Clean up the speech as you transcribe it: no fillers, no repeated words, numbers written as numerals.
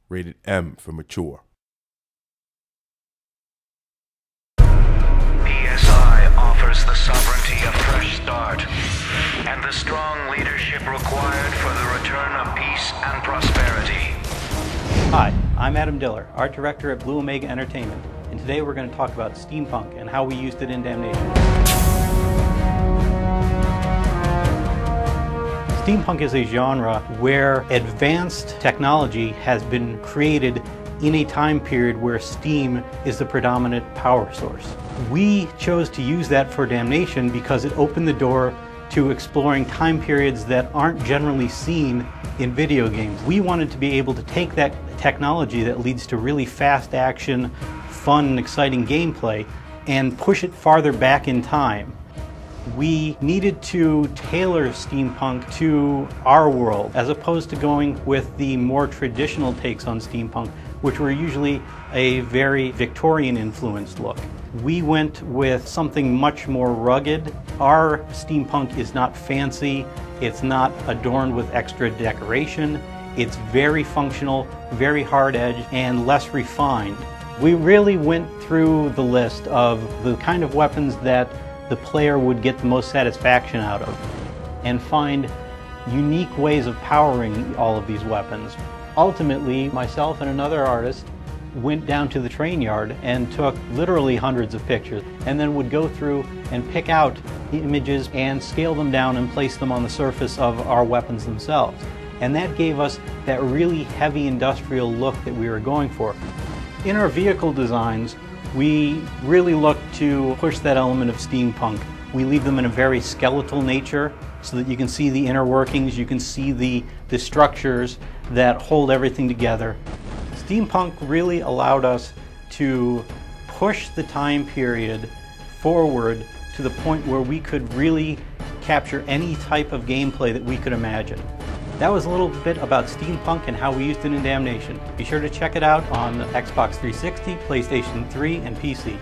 Rated M for mature. PSI offers the sovereignty of fresh start and the strong leadership required for the return of peace and prosperity. Hi, I'm Adam Diller, Art Director at Blue Omega Entertainment, and today we're going to talk about steampunk and how we used it in Damnation. Steampunk is a genre where advanced technology has been created in a time period where steam is the predominant power source. We chose to use that for Damnation because it opened the door to exploring time periods that aren't generally seen in video games. We wanted to be able to take that technology that leads to really fast action, fun and exciting gameplay and push it farther back in time. We needed to tailor steampunk to our world as opposed to going with the more traditional takes on steampunk, which were usually a very Victorian influenced look. We went with something much more rugged. Our steampunk is not fancy, it's not adorned with extra decoration, it's very functional, very hard edged, and less refined. We really went through the list of the kind of weapons that the player would get the most satisfaction out of and find unique ways of powering all of these weapons. Ultimately, myself and another artist went down to the train yard and took literally hundreds of pictures and then would go through and pick out the images and scale them down and place them on the surface of our weapons themselves. And that gave us that really heavy industrial look that we were going for. In our vehicle designs, we really look to push that element of steampunk. We leave them in a very skeletal nature so that you can see the inner workings, you can see the structures that hold everything together. Steampunk really allowed us to push the time period forward to the point where we could really capture any type of gameplay that we could imagine. That was a little bit about steampunk and how we used it in Damnation. Be sure to check it out on the Xbox 360, PlayStation 3, and PC.